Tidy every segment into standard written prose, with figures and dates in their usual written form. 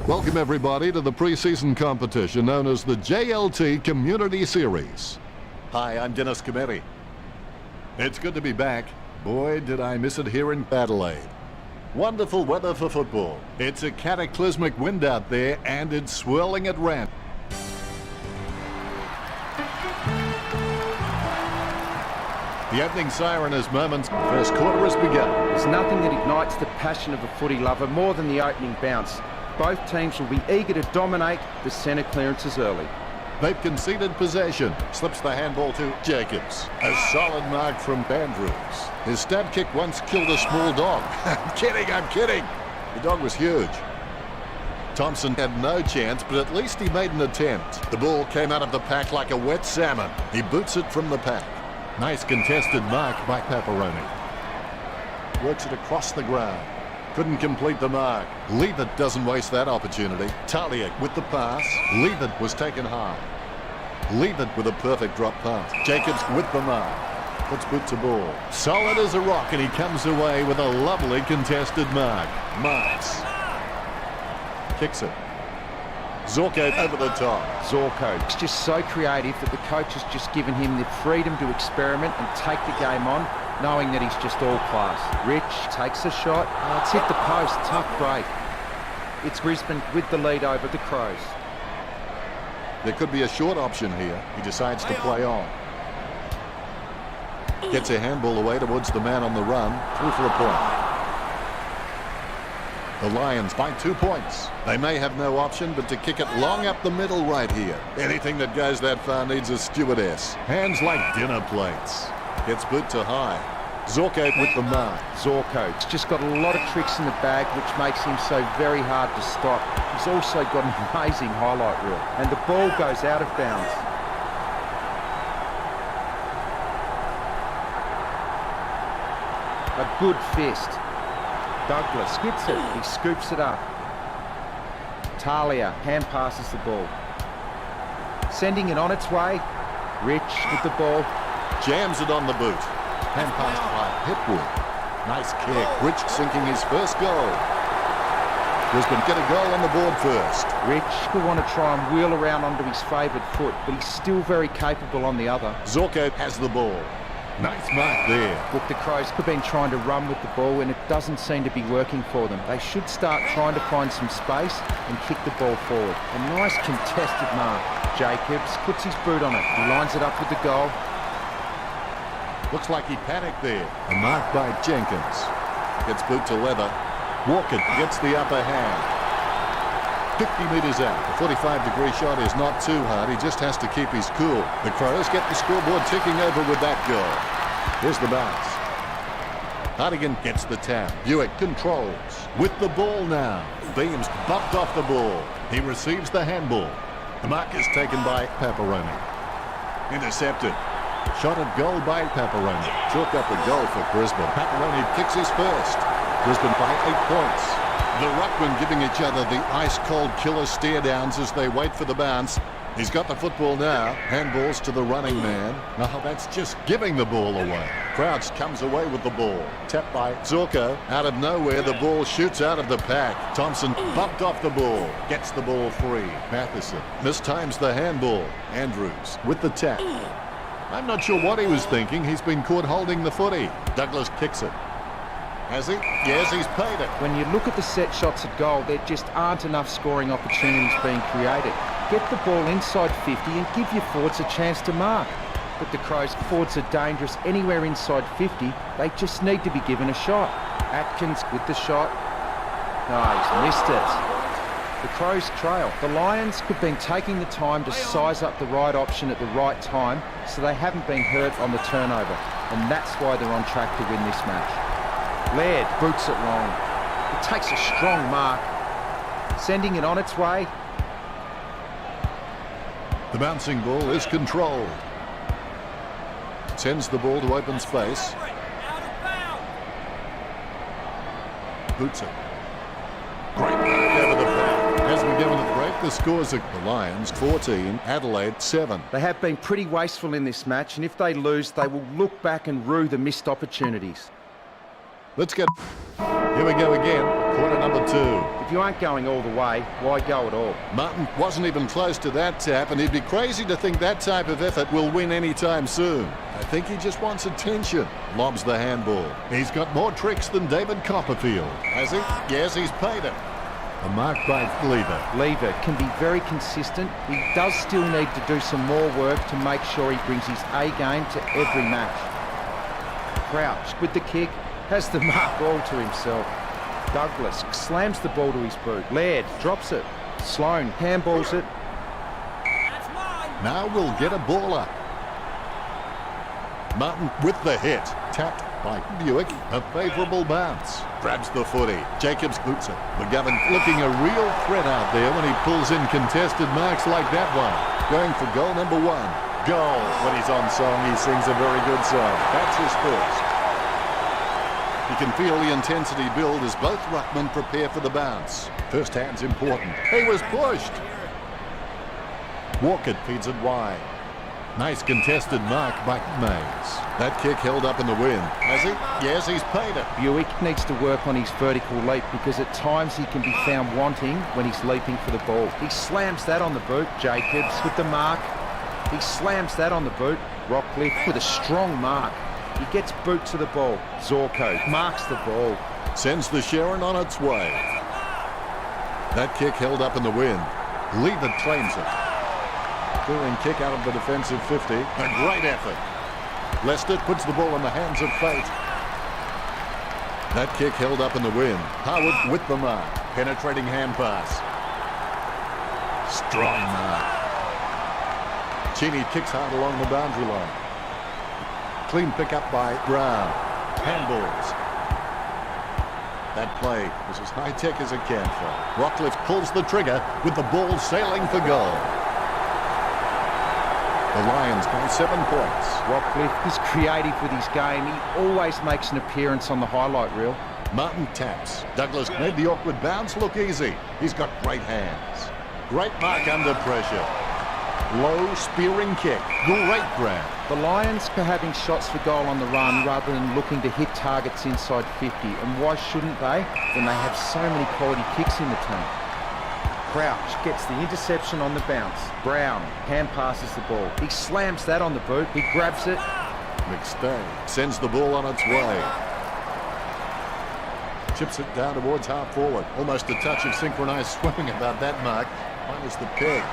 Welcome everybody to the pre-season competition known as the JLT Community Series. Hi, I'm Dennis Gamertag. It's good to be back. Boy, did I miss it here in Adelaide. Wonderful weather for football. It's a cataclysmic wind out there and it's swirling at random. The opening siren is moments. First quarter has begun. There's nothing that ignites the passion of a footy lover more than the opening bounce. Both teams will be eager to dominate the centre clearances early. They've conceded possession. Slips the handball to Jacobs. A solid mark from Andrews. His stab kick once killed a small dog. I'm kidding. The dog was huge. Thompson had no chance, but at least he made an attempt. The ball came out of the pack like a wet salmon. He boots it from the pack. Nice contested mark by Paparoni. Works it across the ground. Couldn't complete the mark. Leavitt doesn't waste that opportunity. Talia with the pass. Leavitt was taken high. Leavitt with a perfect drop pass. Jacobs with the mark. Puts boot to ball. Solid as a rock, and he comes away with a lovely contested mark. Marks. Kicks it. Zorko over the top. Zorko is just so creative that the coach has just given him the freedom to experiment and take the game on, knowing that he's just all class. Rich takes a shot. Oh, it's hit the post. Tough break. It's Brisbane with the lead over the Crows. There could be a short option here. He decides to play on. Gets a handball away towards the man on the run. Through for a point. The Lions by 2 points. They may have no option but to kick it long up the middle right here. Anything that goes that far needs a stewardess. Hands like dinner plates. Gets boot to high. Zorko with the mark. Zorko's just got a lot of tricks in the bag, which makes him so very hard to stop. He's also got an amazing highlight reel. And the ball goes out of bounds. A good fist. Douglas gets it. He scoops it up. Talia hand passes the ball. Sending it on its way. Rich with the ball. Jams it on the boot. Hand passed by Hipwood. Nice kick. Rich sinking his first goal. Brisbane get a goal on the board first. Rich will want to try and wheel around onto his favoured foot, but he's still very capable on the other. Zorko has the ball. Nice mark there. Look, the Crows have been trying to run with the ball and it doesn't seem to be working for them. They should start trying to find some space and kick the ball forward. A nice contested mark. Jacobs puts his boot on it. He lines it up with the goal. Looks like he panicked there. A mark by Jenkins. Gets boot to leather. Walker gets the upper hand. 50 metres out. The 45-degree shot is not too hard. He just has to keep his cool. The Crows get the scoreboard ticking over with that goal. Here's the bounce. Hardigan gets the tap. Buick controls. With the ball now. Beams bumped off the ball. He receives the handball. The mark is taken by Paparoni. Intercepted. Shot at goal by Paparoni. Chalk up a goal for Brisbane. Paparoni kicks his first. Brisbane by 8 points. The ruckmen giving each other the ice-cold killer stare-downs as they wait for the bounce. He's got the football now. Handballs to the running man. Oh, that's just giving the ball away. Crouch comes away with the ball. Tapped by Zorko. Out of nowhere, the ball shoots out of the pack. Thompson bumped off the ball. Gets the ball free. Matheson mistimes the handball. Andrews with the tap. I'm not sure what he was thinking. He's been caught holding the footy. Douglas kicks it. Has he? Yes, he's paid it. When you look at the set shots at goal, there just aren't enough scoring opportunities being created. Get the ball inside 50 and give your forwards a chance to mark. But the Crows' forwards are dangerous anywhere inside 50. They just need to be given a shot. Atkins with the shot. No, he's missed it. The Crows trail. The Lions have been taking the time to size up the right option at the right time, so they haven't been hurt on the turnover. And that's why they're on track to win this match. Laird boots it long. It takes a strong mark. Sending it on its way. The bouncing ball is controlled. Sends the ball to open space. Boots it. Great mark over the pack. As we go into the break, the scores are the Lions 14, Adelaide 7. They have been pretty wasteful in this match, and if they lose, they will look back and rue the missed opportunities. Let's get... Here we go again. Quarter number 2. If you aren't going all the way, why go at all? Martin wasn't even close to that tap, and he'd be crazy to think that type of effort will win anytime soon. I think he just wants attention. Lobs the handball. He's got more tricks than David Copperfield. Has he? Yes, he's paid it. A mark by Lever. Lever can be very consistent. He does still need to do some more work to make sure he brings his A game to every match. Crouch with the kick, has the mark all to himself. Douglas slams the ball to his boot. Laird drops it. Sloan handballs it. Now we'll get a ball up. Martin with the hit. Tapped by Buick. A favourable bounce. Grabs the footy. Jacobs boots it. McGovern looking a real threat out there when he pulls in contested marks like that one. Going for goal number 1. Goal. When he's on song, he sings a very good song. That's his first. You can feel the intensity build as both ruckmen prepare for the bounce. First hand's important. He was pushed. Walker feeds it wide. Nice contested mark by Mays. That kick held up in the wind. Has he? Yes, he's paid it. Buick needs to work on his vertical leap because at times he can be found wanting when he's leaping for the ball. He slams that on the boot. Jacobs with the mark. He slams that on the boot. Rockcliffe with a strong mark. He gets boot to the ball. Zorko marks the ball. Sends the Sharon on its way. That kick held up in the wind. Lever claims it. Clearing kick out of the defensive 50. A great effort. Lester puts the ball in the hands of fate. That kick held up in the wind. Howard with the mark. Penetrating hand pass. Strong mark. Cheney kicks hard along the boundary line. Clean pick up by Brown. Handballs. That play was as high-tech as it can for. Rockcliffe pulls the trigger with the ball sailing for goal. The Lions by 7 points. Rockcliffe is creative with his game. He always makes an appearance on the highlight reel. Martin taps. Douglas made the awkward bounce look easy. He's got great hands. Great mark under pressure. Low spearing kick. Great grab. The Lions are having shots for goal on the run rather than looking to hit targets inside 50. And why shouldn't they when they have so many quality kicks in the team? Crouch gets the interception on the bounce. Brown hand passes the ball. He slams that on the boot. He grabs it. McStay sends the ball on its way. Chips it down towards half forward. Almost a touch of synchronized swimming about that mark. Minus the peg.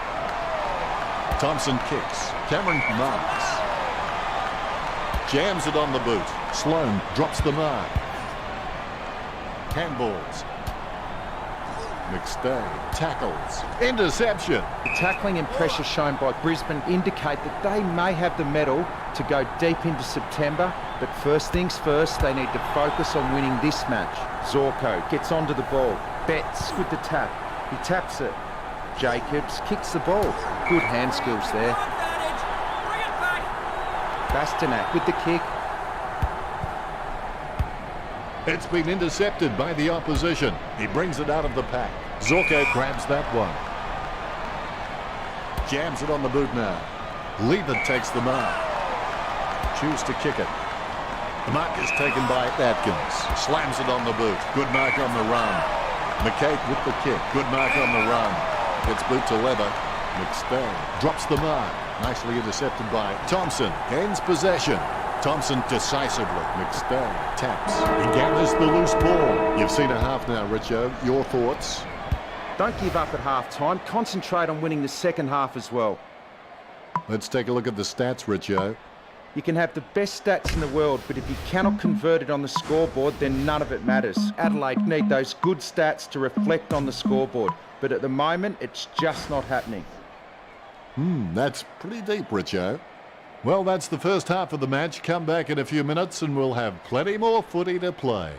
Thompson kicks. Cameron marks. Jams it on the boot. Sloan drops the mark. Handballs. McStay tackles. Interception. The tackling and pressure shown by Brisbane indicate that they may have the mettle to go deep into September, but first things first, they need to focus on winning this match. Zorko gets onto the ball. Betts with the tap. He taps it. Jacobs kicks the ball. Good hand skills there. Bastanak with the kick. It's been intercepted by the opposition. He brings it out of the pack. Zorko grabs that one. Jams it on the boot now. Lever takes the mark. Choose to kick it. The mark is taken by Atkins. Slams it on the boot. Good mark on the run. McCabe with the kick. Good mark on the run. Gets boot to Lever. McStay drops the mark. Nicely intercepted by Thompson. Gains possession. Thompson decisively. McStay taps. He gathers the loose ball. You've seen a half now, Richo. Your thoughts? Don't give up at half-time. Concentrate on winning the second half as well. Let's take a look at the stats, Richo. You can have the best stats in the world, but if you cannot convert it on the scoreboard, then none of it matters. Adelaide need those good stats to reflect on the scoreboard, but at the moment, it's just not happening. That's pretty deep, Richo. Well, that's the first half of the match. Come back in a few minutes and we'll have plenty more footy to play.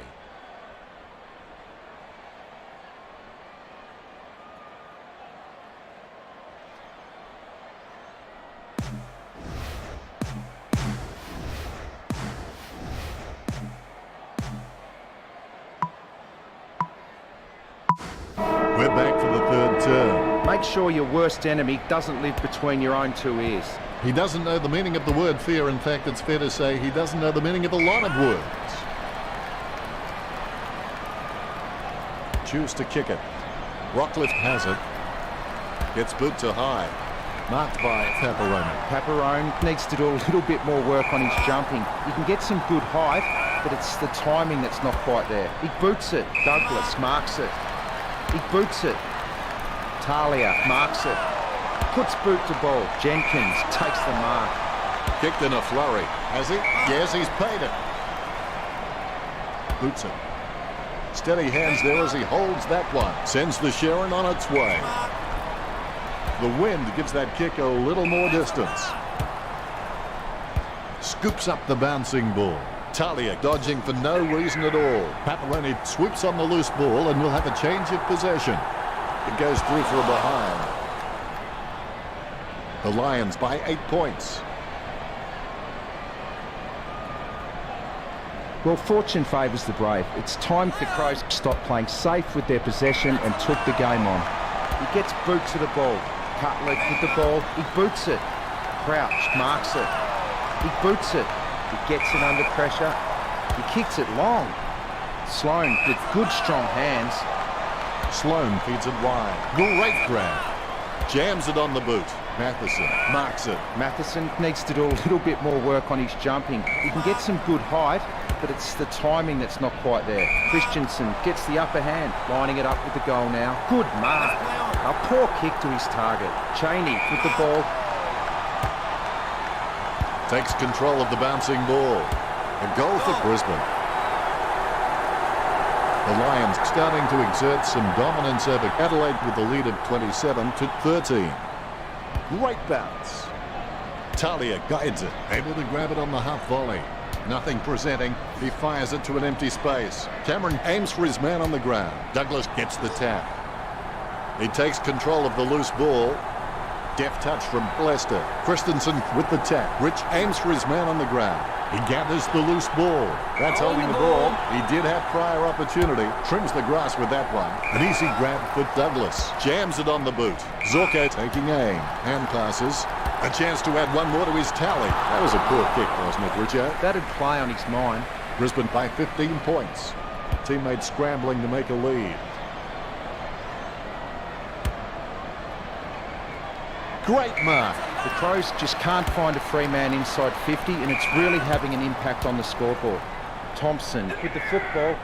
We're back for the third term. Make sure your worst enemy doesn't live between your own two ears. He doesn't know the meaning of the word fear. In fact, it's fair to say he doesn't know the meaning of a lot of words. choose to kick it. Rockcliffe has it. Gets boot to high. Marked by Paparone needs to do a little bit more work on his jumping. He can get some good height, but it's the timing that's not quite there. He boots it. Douglas marks it. He boots it. Talia marks it. Puts boot to ball. Jenkins takes the mark. Kicked in a flurry. Has he? Yes, he's paid it. Boots it. Steady hands there as he holds that one. Sends the Sharon on its way. The wind gives that kick a little more distance. Scoops up the bouncing ball. Talia dodging for no reason at all. Paparoni swoops on the loose ball and will have a change of possession. It goes through for a behind. The Lions by 8 points. Well, fortune favours the brave. It's time the Crows stopped playing safe with their possession and took the game on. He gets boot to the ball. Cutler with the ball. He boots it. Crouch marks it. He boots it. He gets it under pressure. He kicks it long. Sloan with good strong hands. Sloan feeds it wide. Great grab. Jams it on the boot. Matheson marks it. Matheson needs to do a little bit more work on his jumping. He can get some good height, but it's the timing that's not quite there. Christensen gets the upper hand, lining it up with the goal now. Good mark. A poor kick to his target. Cheney with the ball. Takes control of the bouncing ball. A goal for Brisbane. The Lions starting to exert some dominance over Adelaide with the lead of 27-13. Great bounce. Talia guides it, able to grab it on the half volley. Nothing presenting. He fires it to an empty space. Cameron aims for his man on the ground. Douglas gets the tap. He takes control of the loose ball. Deft touch from Lester. Christensen with the tap. Rich aims for his man on the ground. He gathers the loose ball. That's holding the ball. He did have prior opportunity. Trims the grass with that one. An easy grab for Douglas. Jams it on the boot. Zorko taking aim. Hand passes. A chance to add one more to his tally. That was a poor kick, wasn't it, Richard? That'd play on his mind. Brisbane by 15 points. Teammates scrambling to make a lead. Great mark. The Crows just can't find a free man inside 50, and it's really having an impact on the scoreboard. Thompson with the football.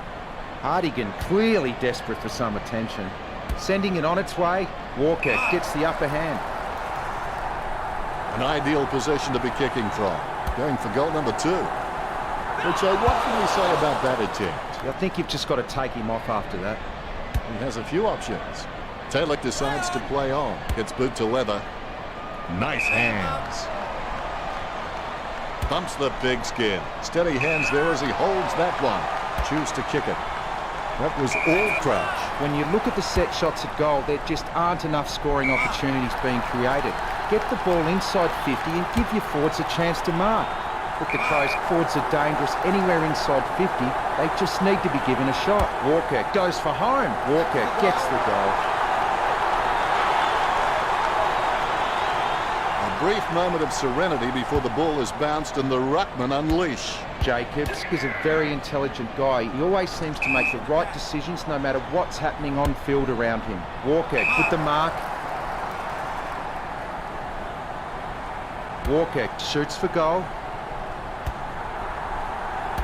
Hardigan clearly desperate for some attention. Sending it on its way. Walker gets the upper hand. An ideal position to be kicking from. Going for goal number 2. Richard, what can we say about that attempt? I think you've just got to take him off after that. He has a few options. Taylor decides to play on. Gets boot to leather. Nice hands. Bumps the pigskin. Steady hands there as he holds that one. Choose to kick it. That was all Crouch. When you look at the set shots at goal, there just aren't enough scoring opportunities being created. Get the ball inside 50 and give your forwards a chance to mark. But the Crows forwards are dangerous anywhere inside 50. They just need to be given a shot. Walker goes for home. Walker gets the goal. Brief moment of serenity before the ball is bounced and the ruckman unleash. Jacobs is a very intelligent guy. He always seems to make the right decisions no matter what's happening on field around him. Walker with the mark. Walker shoots for goal.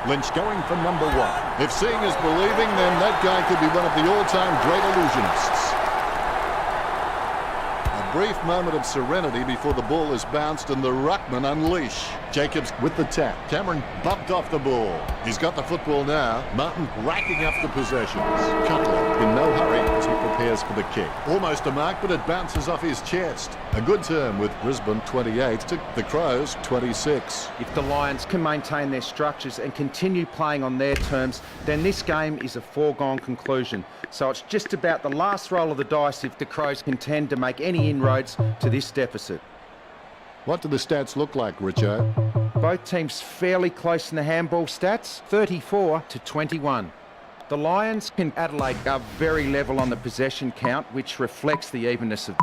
Lynch going for number 1. If seeing is believing, then that guy could be one of the all-time great illusionists. Brief moment of serenity before the ball is bounced and the ruckman unleash. Jacobs with the tap. Cameron bumped off the ball. He's got the football now. Martin racking up the possessions. Cutler in no hurry as he prepares for the kick. Almost a mark, but it bounces off his chest. A good term with Brisbane 28 to the Crows 26. If the Lions can maintain their structures and continue playing on their terms, then this game is a foregone conclusion. So it's just about the last roll of the dice if the Crows intend to make any inroads to this deficit. What do the stats look like, Richo? Both teams fairly close in the handball stats, 34-21. The Lions and Adelaide are very level on the possession count, which reflects the evenness of...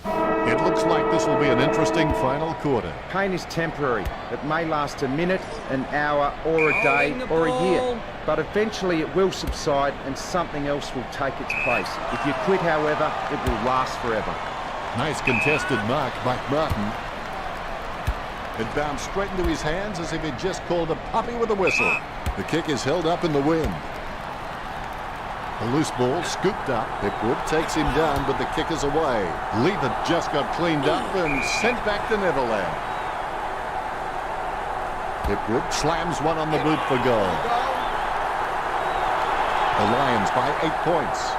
It looks like the this will be an interesting final quarter. Pain is temporary. It may last a minute, an hour, or a day, or a year. But eventually it will subside and something else will take its place. If you quit, however, it will last forever. Nice contested mark by Martin. It bounced straight into his hands as if he'd just called a puppy with a whistle. The kick is held up in the wind. A loose ball scooped up. Hipwood takes him down, but the kick is away. Lever just got cleaned up and sent back to Neverland. Hipwood slams one on the boot for goal. The Lions by 8 points.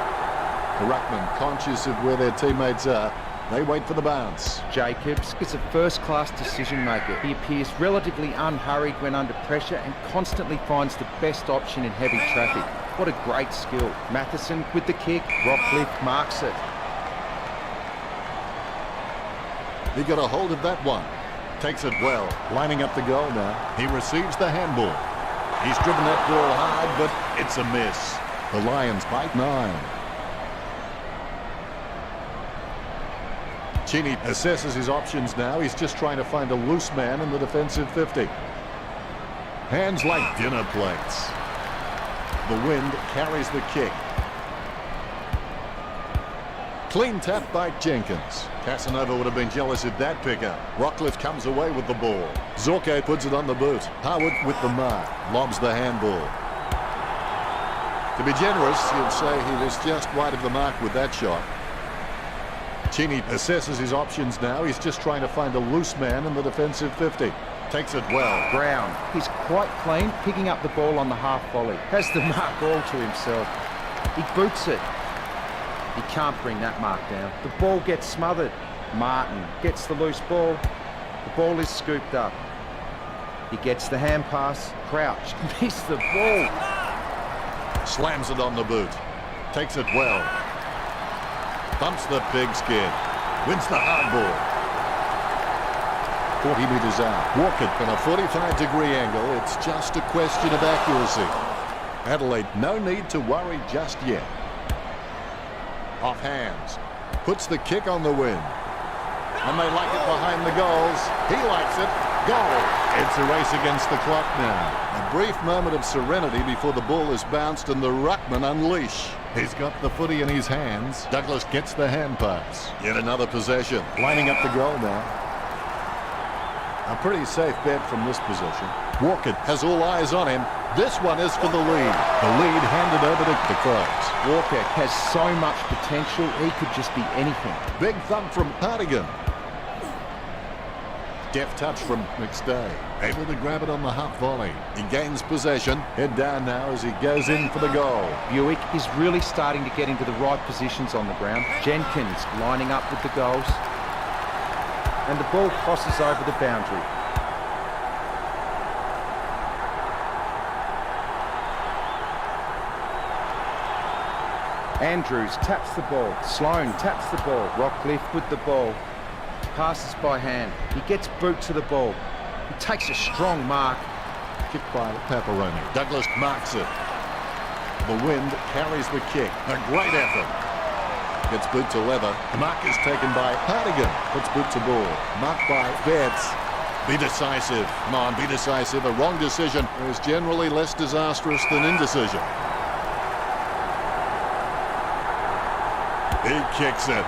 The Ruckman, conscious of where their teammates are, they wait for the bounce. Jacobs is a first-class decision maker. He appears relatively unhurried when under pressure and constantly finds the best option in heavy traffic. What a great skill. Matheson with the kick. Rockcliffe marks it. He got a hold of that one. Takes it well. Lining up the goal now. He receives the handball. He's driven that ball hard, but it's a miss. The Lions by 9. Cheney assesses his options now. He's just trying to find a loose man in the defensive 50. Hands like dinner plates. The wind carries the kick. Clean tap by Jenkins. Casanova would have been jealous of that pickup. Rockcliffe comes away with the ball. Zorko puts it on the boot. Harwood with the mark. Lobs the handball. To be generous, you'd say he was just wide of the mark with that shot. Cheney assesses his options now. He's just trying to find a loose man in the defensive 50. Takes it well. Brown, he's quite clean, picking up the ball on the half volley. Has the mark all to himself. He boots it. He can't bring that mark down. The ball gets smothered. Martin gets the loose ball. The ball is scooped up. He gets the hand pass. Crouch missed the ball. Slams it on the boot. Takes it well. Bumps the pigskin. Wins the hard ball. 40 metres out. Walker from a 45-degree angle. It's just a question of accuracy. Adelaide, no need to worry just yet. Off hands. Puts the kick on the wing. And they like it behind the goals. He likes it. Goal. It's a race against the clock now. A brief moment of serenity before the ball is bounced and the Ruckman unleash. He's got the footy in his hands. Douglas gets the hand pass. Yet another possession. Lining up the goal now. A pretty safe bet from this position. Walker has all eyes on him. This one is for the lead. The lead handed over to the Crows. Walker has so much potential, he could just be anything. Big thump from Hartigan. Deft touch from McStay. Able to grab it on the half volley. He gains possession. Head down now as he goes in for the goal. Buick is really starting to get into the right positions on the ground. Jenkins lining up with the goals. And the ball crosses over the boundary. Andrews taps the ball. Sloan taps the ball. Rockcliffe with the ball. Passes by hand. He gets boot to the ball. He takes a strong mark. Kick by Paparoni. Douglas marks it. The wind carries the kick. A great effort. Gets boot to leather. The mark is taken by Hartigan. Puts boot to ball. Marked by Betts. Be decisive. Come on, be decisive. A wrong decision is generally less disastrous than indecision. He kicks it.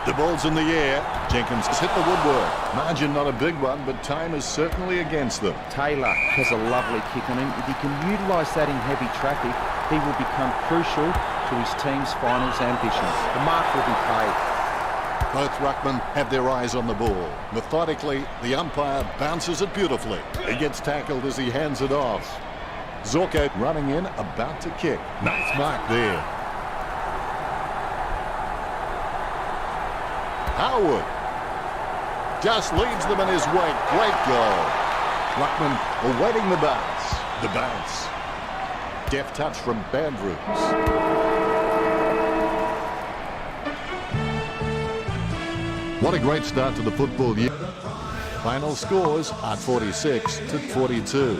The ball's in the air. Jenkins has hit the woodwork. Margin not a big one, but time is certainly against them. Taylor has a lovely kick on him. If he can utilise that in heavy traffic, he will become crucial to his team's finals ambitions. The mark will be paid. Both ruckmen have their eyes on the ball. Methodically, the umpire bounces it beautifully. He gets tackled as he hands it off. Zorko running in, about to kick. Nice mark there. Howard just leads them in his wake. Great goal. Ruckman awaiting the bounce. The bounce. Deft touch from Bandrews. What a great start to the football year. Final scores are 46-42.